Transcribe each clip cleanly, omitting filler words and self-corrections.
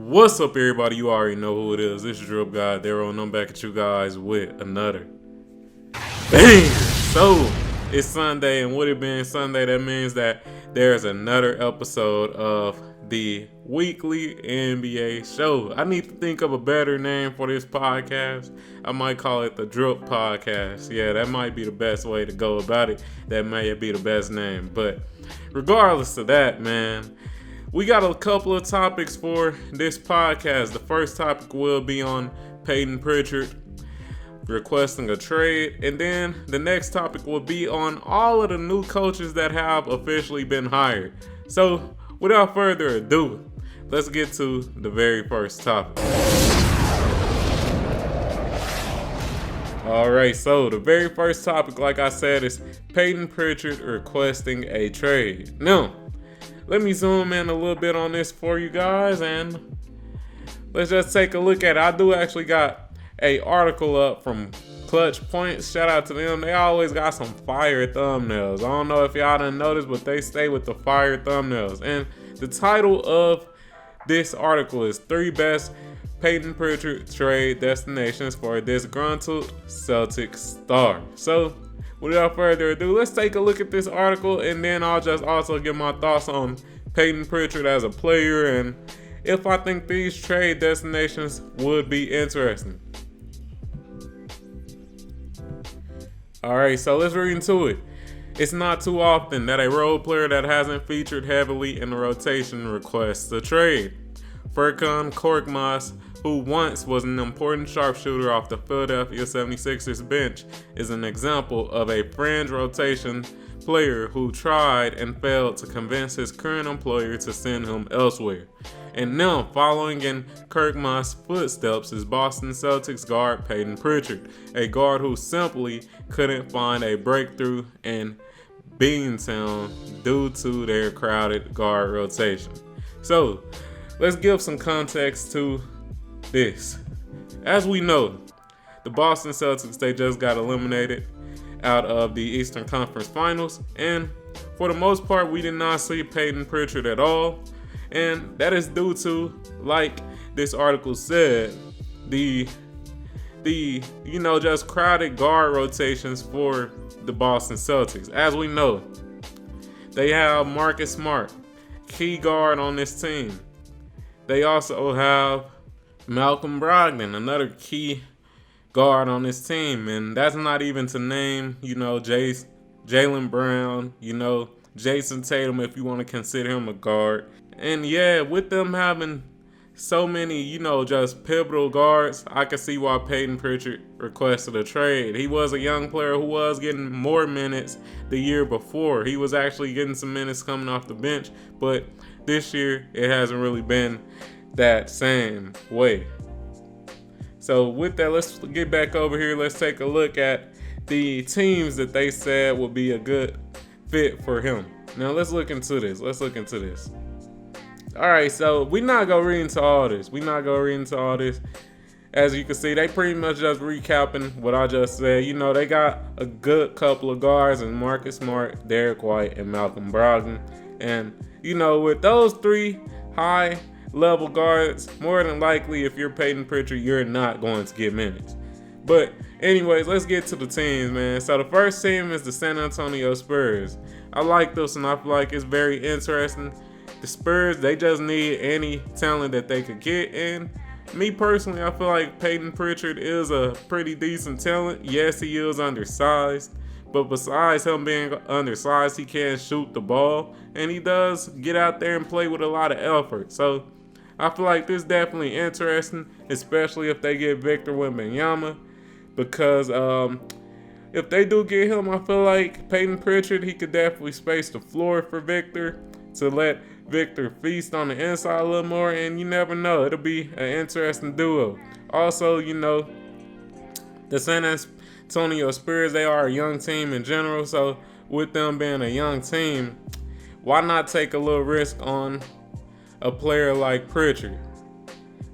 What's up, everybody? You already know who it is. This is DripGodDero, and I'm back at you guys with another banger. So, it's Sunday, and with it being Sunday, that means that there's another episode of the weekly NBA show. I need to think of a better name for this podcast. I might call it the Drip Podcast. Yeah, that might be the best way to go about it. That may be the best name. But regardless of that, man, we got a couple of topics for this podcast. The first topic will be on Peyton Pritchard requesting a trade. And then the next topic will be on all of the new coaches that have officially been hired. So, without further ado, let's get to the very first topic. Alright, so the very first topic, like I said, is Peyton Pritchard requesting a trade. Now, let me zoom in a little bit on this for you guys, and let's just take a look at it. I do actually got a article up from Clutch Points. Shout out to them. They always got some fire thumbnails. I don't know if y'all done noticed, but they stay with the fire thumbnails. And the title of this article is 3 Best Peyton Pritchard Trade Destinations for a Disgruntled Celtics Star. So, without further ado, let's take a look at this article, and then I'll just also give my thoughts on Peyton Pritchard as a player and if I think these trade destinations would be interesting. Alright, so let's read into it. It's not too often that a role player that hasn't featured heavily in the rotation requests a trade. Furkan Korkmaz, who once was an important sharpshooter off the Philadelphia 76ers bench, is an example of a fringe rotation player who tried and failed to convince his current employer to send him elsewhere. And now, following in Korkmaz's footsteps, is Boston Celtics guard Peyton Pritchard, a guard who simply couldn't find a breakthrough in Beantown due to their crowded guard rotation. So, let's give some context to this. As we know, the Boston Celtics, they just got eliminated out of the Eastern Conference Finals, and for the most part, we did not see Peyton Pritchard at all, and that is due to, like this article said, the just crowded guard rotations for the Boston Celtics. As we know, they have Marcus Smart, key guard on this team. They also have Malcolm Brogdon, another key guard on this team. And that's not even to name, Jaylen Brown, Jason Tatum, if you want to consider him a guard. And yeah, with them having so many, just pivotal guards, I can see why Peyton Pritchard requested a trade. He was a young player who was getting more minutes the year before. He was actually getting some minutes coming off the bench, but this year it hasn't really been that same way. So with that, let's get back over here. Let's take a look at the teams that they said would be a good fit for him. Now let's look into this. All right, so we're not going to read into all this. As you can see, they pretty much just recapping what I just said. They got a good couple of guards in Marcus Smart, Derek White, and Malcolm Brogdon. And, with those 3 high-level guards, more than likely, if you're Peyton Pritchard, you're not going to get minutes. But anyways, let's get to the teams, man. So the first team is the San Antonio Spurs. I like this, and I feel like it's very interesting. The Spurs, they just need any talent that they could get. And me personally, I feel like Peyton Pritchard is a pretty decent talent. Yes, he is undersized. But besides him being undersized, he can shoot the ball. And he does get out there and play with a lot of effort. So I feel like this is definitely interesting, especially if they get Victor Wembanyama. Because if they do get him, I feel like Peyton Pritchard, he could definitely space the floor for Victor to let Victor feast on the inside a little more, and you never know, it'll be an interesting duo. Also, the San Antonio Spurs, they are a young team in general, so with them being a young team, why not take a little risk on a player like Pritchard?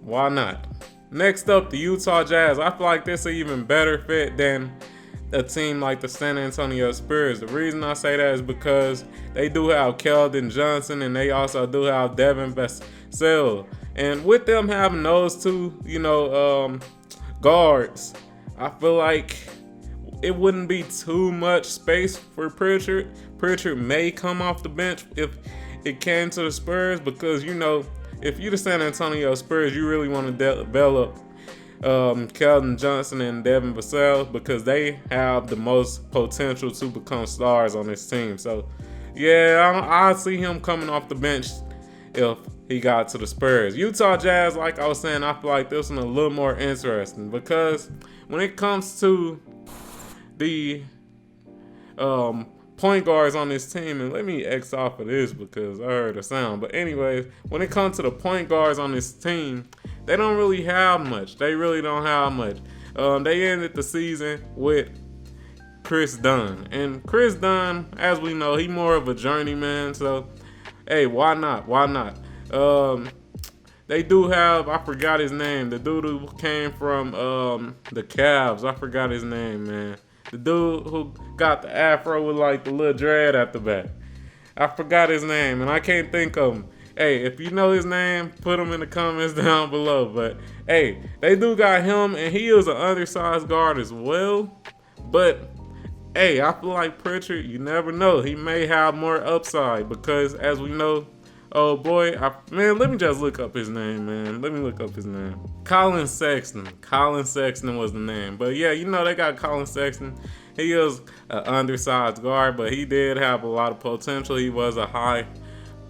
Why not? Next up, the Utah Jazz. I feel like this is an even better fit than a team like the San Antonio Spurs. The reason I say that is because they do have Keldon Johnson, and they also do have Devin sell. And with them having those two, guards, I feel like it wouldn't be too much space for Pritchard. Pritchard may come off the bench if it came to the Spurs, because if you're the San Antonio Spurs, you really want to develop Keldon Johnson and Devin Vassell, because they have the most potential to become stars on this team. So yeah, I see him coming off the bench if he got to the Spurs. Utah Jazz, like I was saying, I feel like this one a little more interesting, because when it comes to the point guards on this team, and let me X off of this because I heard a sound. But anyways, when it comes to the point guards on this team, they don't really have much. They really don't have much. They ended the season with Chris Dunn. And Chris Dunn, as we know, he more of a journeyman. So, hey, why not? Why not? They do have, I forgot his name, the dude who came from the Cavs. I forgot his name, man. The dude who got the afro with like the little dread at the back. I forgot his name, and I can't think of him. Hey, if you know his name, put him in the comments down below. But, hey, they do got him, and he is an undersized guard as well. But, hey, I feel like Pritchard, you never know. He may have more upside because, as we know, oh boy, let me just look up his name, man. Let me look up his name. Colin Sexton. Colin Sexton was the name. But yeah, they got Colin Sexton. He is an undersized guard, but he did have a lot of potential. He was a high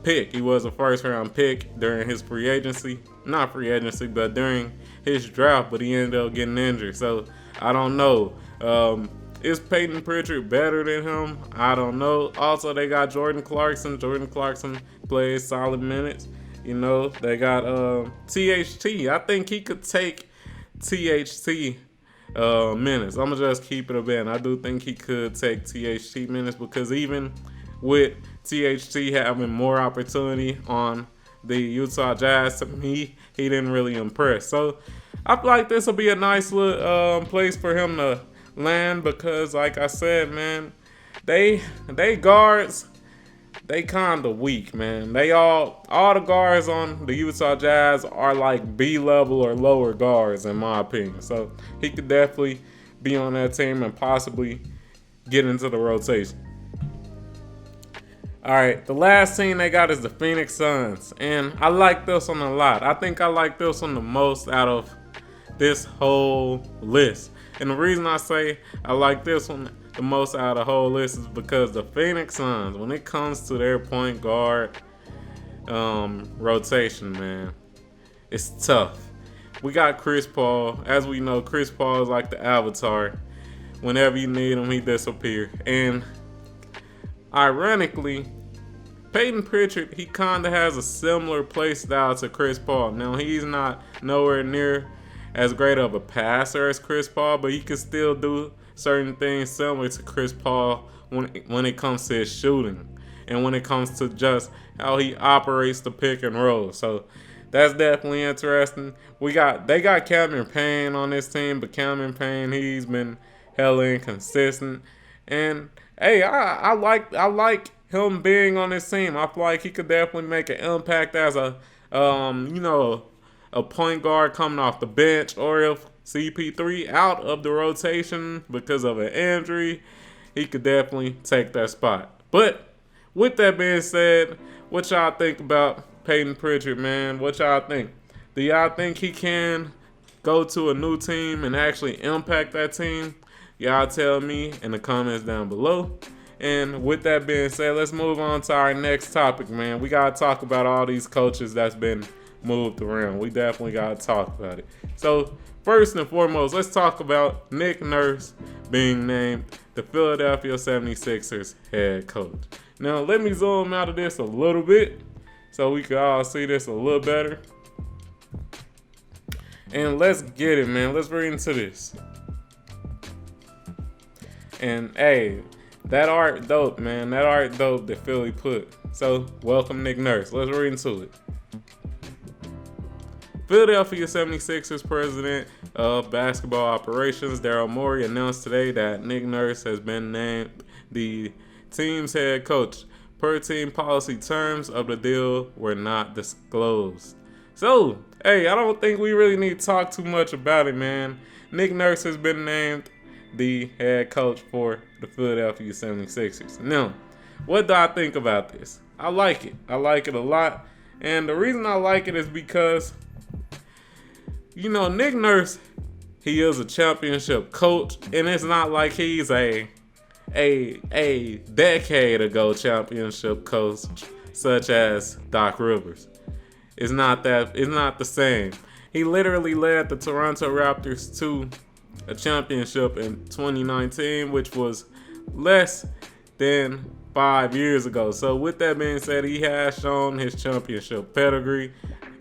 pick. He was a first-round pick during his free agency. Not free agency, but during his draft, but he ended up getting injured. So, I don't know. Is Peyton Pritchard better than him? I don't know. Also, they got Jordan Clarkson. Jordan Clarkson plays solid minutes. They got THT. I think he could take THT minutes. I'm going to just keep it a bit. I do think he could take THT minutes, because even with THT having more opportunity on the Utah Jazz, to me, he didn't really impress. So, I feel like this will be a nice little place for him to land, because like I said, man, they guards, they kind of weak, man. They all the guards on the Utah Jazz are like B-level or lower guards, in my opinion. So he could definitely be on that team and possibly get into the rotation. All right, the last team they got is the Phoenix Suns, and I like this one a lot. I think I like this one the most out of this whole list. And the reason I say I like this one the most out of the whole list is because the Phoenix Suns, when it comes to their point guard rotation, man, it's tough. We got Chris Paul. As we know, Chris Paul is like the avatar. Whenever you need him, he disappears. And ironically, Peyton Pritchard, he kind of has a similar play style to Chris Paul. Now, he's not nowhere near as great of a passer as Chris Paul, but he can still do certain things similar to Chris Paul when it comes to his shooting and when it comes to just how he operates the pick and roll. So that's definitely interesting. They got Cameron Payne on this team, but Cameron Payne, he's been hella inconsistent. And hey, I like him being on this team. I feel like he could definitely make an impact as a point guard coming off the bench, or if CP3 out of the rotation because of an injury, he could definitely take that spot. But with that being said, what y'all think about Peyton Pritchard, man? What y'all think? Do y'all think he can go to a new team and actually impact that team? Y'all tell me in the comments down below. And with that being said, let's move on to our next topic, man. We got to talk about all these coaches that's been moved around. We definitely got to talk about it. So, first and foremost, let's talk about Nick Nurse being named the Philadelphia 76ers head coach. Now, let me zoom out of this a little bit so we can all see this a little better. And let's get it, man. Let's read into this. And, hey, that art dope, man. That art dope that Philly put. So, welcome Nick Nurse. Let's read into it. Philadelphia 76ers president of basketball operations, Daryl Morey, announced today that Nick Nurse has been named the team's head coach. per team policy. Terms of the deal were not disclosed. So, hey, I don't think we really need to talk too much about it, man. Nick Nurse has been named the head coach for the Philadelphia 76ers. Now, what do I think about this? I like it. I like it a lot. And the reason I like it is because, Nick Nurse, he is a championship coach, and it's not like he's a decade ago championship coach such as Doc Rivers. It's not the same. He literally led the Toronto Raptors to a championship in 2019, which was less than 5 years ago. So with that being said, he has shown his championship pedigree,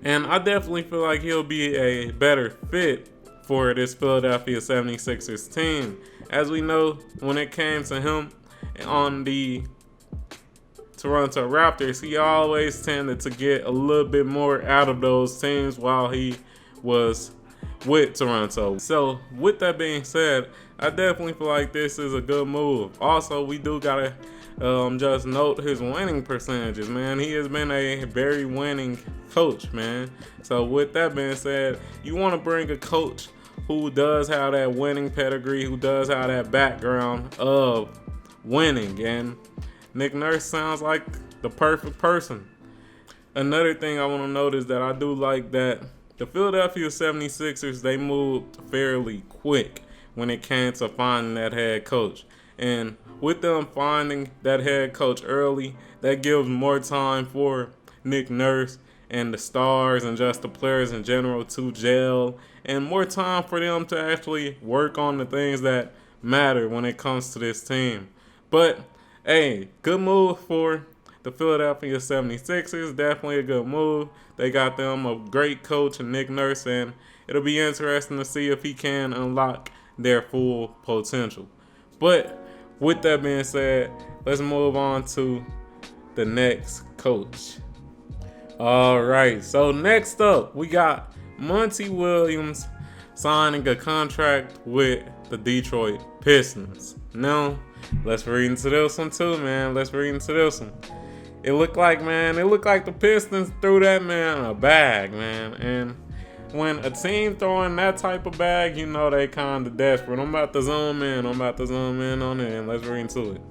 and I definitely feel like he'll be a better fit for this Philadelphia 76ers team. As we know, when it came to him on the Toronto Raptors, he always tended to get a little bit more out of those teams while he was with Toronto. So with that being said, I definitely feel like this is a good move. Also, we do gotta just note his winning percentages, man. He has been a very winning coach, man. So with that being said, you want to bring a coach who does have that winning pedigree, who does have that background of winning, and Nick Nurse sounds like the perfect person. Another thing I want to note is that I do like that the Philadelphia 76ers, they moved fairly quick when it came to finding that head coach. And with them finding that head coach early, that gives more time for Nick Nurse and the stars and just the players in general to gel, and more time for them to actually work on the things that matter when it comes to this team. But, hey, good move for the Philadelphia 76ers. Definitely a good move. They got them a great coach in Nick Nurse, and it'll be interesting to see if he can unlock their full potential. But with that being said, let's move on to the next coach. All right, so next up, we got Monty Williams signing a contract with the Detroit Pistons. Now, let's read into this one too, man. Let's read into this one. It looked like the Pistons threw that man a bag, man. And when a team throwing that type of bag, they kind of desperate. I'm about to zoom in on it, and let's read into it.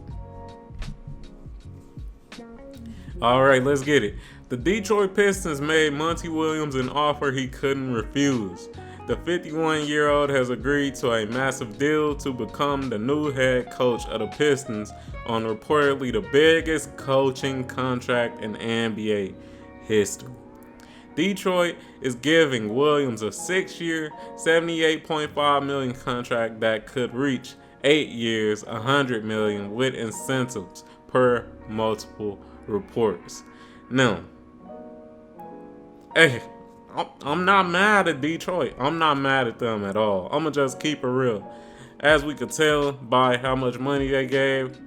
All right, let's get it. The Detroit Pistons made Monty Williams an offer he couldn't refuse. The 51-year-old has agreed to a massive deal to become the new head coach of the Pistons on reportedly the biggest coaching contract in NBA history. Detroit is giving Williams a 6-year, $78.5 million contract that could reach 8 years, $100 million with incentives per multiple reports. Now, hey, I'm not mad at Detroit. I'm not mad at them at all. I'm going to just keep it real. As we could tell by how much money they gave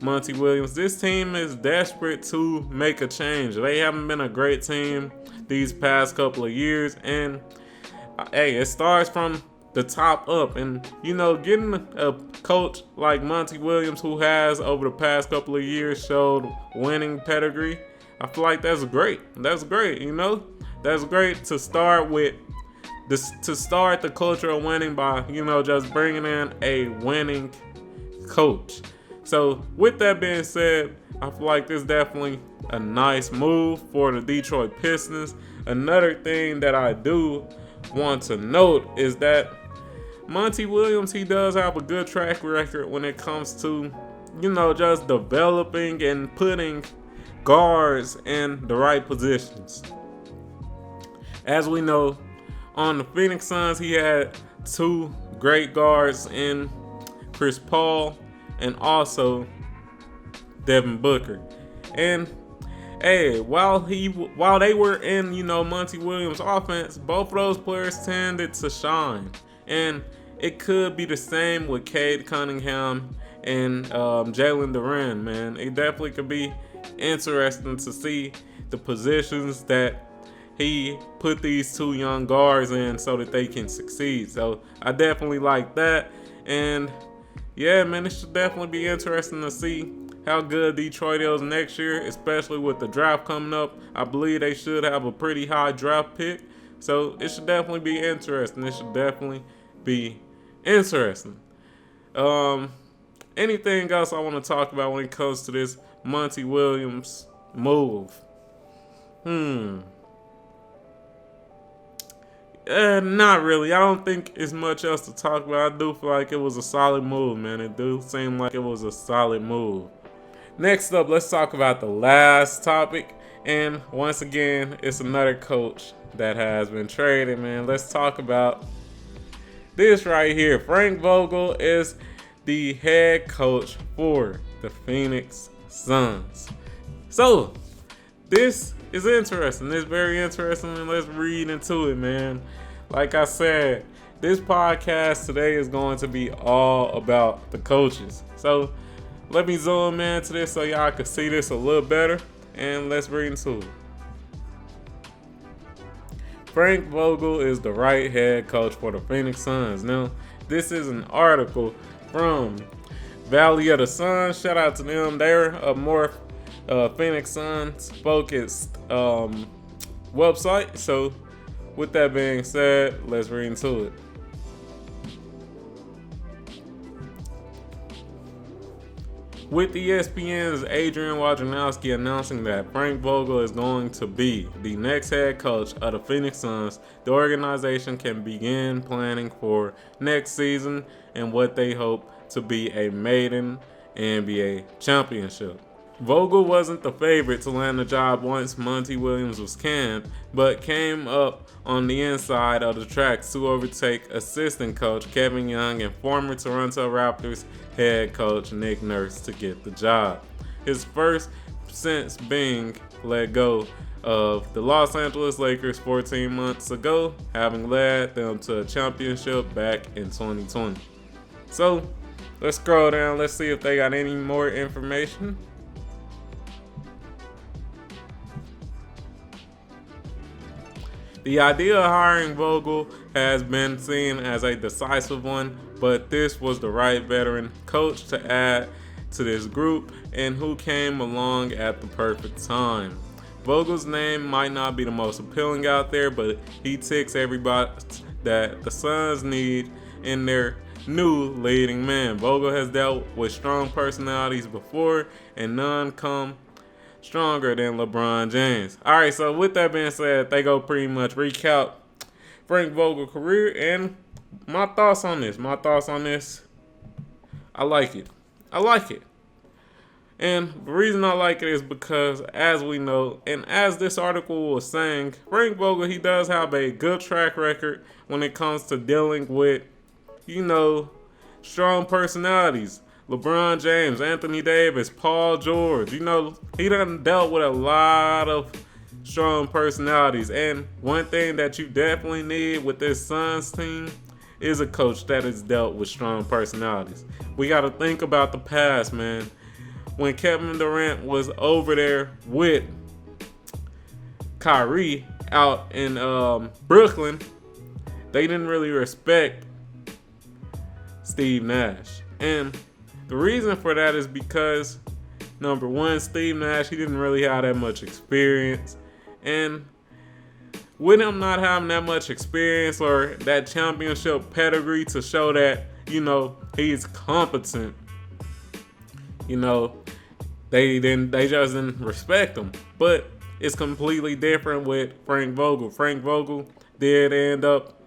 Monty Williams, this team is desperate to make a change. They haven't been a great team these past couple of years. And, hey, it starts from the top up. And, getting a coach like Monty Williams, who has over the past couple of years showed winning pedigree, I feel like that's great. That's great, That's great to start with, to start the culture of winning by, just bringing in a winning coach. So with that being said, I feel like this is definitely a nice move for the Detroit Pistons. Another thing that I do want to note is that Monty Williams, he does have a good track record when it comes to, just developing and putting guards in the right positions. As we know, on the Phoenix Suns, he had two great guards in Chris Paul and also Devin Booker. And hey, while they were in, Monty Williams' offense, both of those players tended to shine. And it could be the same with Cade Cunningham and Jalen Duren, man. It definitely could be interesting to see the positions that he put these two young guards in so that they can succeed. So I definitely like that. And yeah, man, it should definitely be interesting to see how good Detroit is next year, especially with the draft coming up. I believe they should have a pretty high draft pick. So it should definitely be interesting. It should definitely be interesting. Anything else I want to talk about when it comes to this Monty Williams move? Not really. I don't think it's much else to talk about. I do feel like it was a solid move, man. It do seem like it was a solid move. Next up, let's talk about the last topic. And once again, it's another coach that has been traded, man. Let's talk about this right here. Frank Vogel is the head coach for the Phoenix Suns. So, this is interesting. It's very interesting, and let's read into it, man. Like I said, this podcast today is going to be all about the coaches. So, let me zoom in to this so y'all can see this a little better, and let's read into it. Frank Vogel is the right head coach for the Phoenix Suns. Now, this is an article from Valley of the Sun. Shout out to them. They're a more Phoenix Suns focused website. So, with that being said, let's read into it. With ESPN's Adrian Wojnarowski announcing that Frank Vogel is going to be the next head coach of the Phoenix Suns, the organization can begin planning for next season and what they hope to be a maiden NBA championship. Vogel wasn't the favorite to land the job once Monty Williams was canned, but came up on the inside of the tracks to overtake assistant coach Kevin Young and former Toronto Raptors head coach Nick Nurse to get the job. His first since being let go of the Los Angeles Lakers 14 months ago, having led them to a championship back in 2020. So, let's scroll down. Let's see if they got any more information. The idea of hiring Vogel has been seen as a decisive one, but this was the right veteran coach to add to this group and who came along at the perfect time. Vogel's name might not be the most appealing out there, but he ticks everybody that the Suns need in their new leading man. Vogel has dealt with strong personalities before, and none come stronger than LeBron James. All right, so with that being said, they go pretty much recap Frank Vogel's career and my thoughts on this. I like it. And the reason I like it is because, as we know, and as this article was saying, Frank Vogel, he does have a good track record when it comes to dealing with, strong personalities. LeBron James, Anthony Davis, Paul George, he done dealt with a lot of strong personalities. And one thing that you definitely need with this Suns team is a coach that has dealt with strong personalities. We got to think about the past, man. When Kevin Durant was over there with Kyrie out in Brooklyn, they didn't really respect Steve Nash. And the reason for that is because, number one, Steve Nash, he didn't really have that much experience. And with him not having that much experience or that championship pedigree to show that, he's competent, they just didn't respect him. But it's completely different with Frank Vogel. Frank Vogel did end up,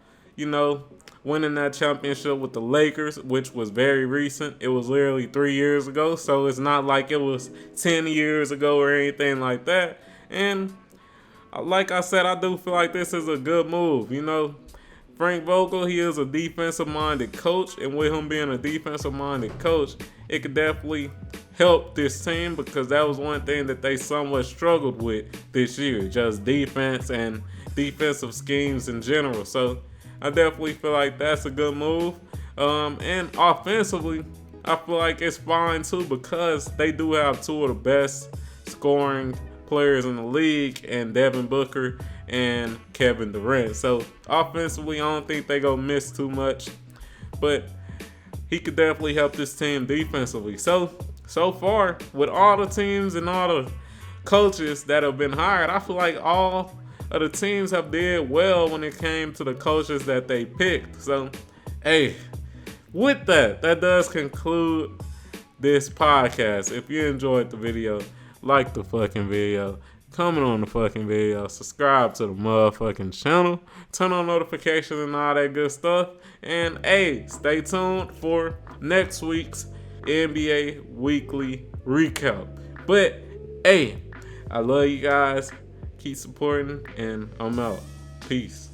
winning that championship with the Lakers, which was very recent. It was literally 3 years ago, so it's not like it was 10 years ago or anything like that. And like I said, I do feel like this is a good move. Frank Vogel, he is a defensive-minded coach, and with him being a defensive-minded coach, it could definitely help this team because that was one thing that they somewhat struggled with this year, just defense and defensive schemes in general. So I definitely feel like that's a good move. And offensively, I feel like it's fine too because they do have two of the best scoring players in the league, and Devin Booker and Kevin Durant. So offensively, I don't think they gonna miss too much, but he could definitely help this team defensively. So so far, with all the teams and all the coaches that have been hired, I feel like all of the teams have did well when it came to the coaches that they picked. So, hey, with that does conclude this podcast. If you enjoyed the video, like the fucking video, comment on the fucking video, subscribe to the motherfucking channel, turn on notifications and all that good stuff. And hey, stay tuned for next week's NBA Weekly Recap. But hey, I love you guys. Keep supporting, and I'm out. Peace.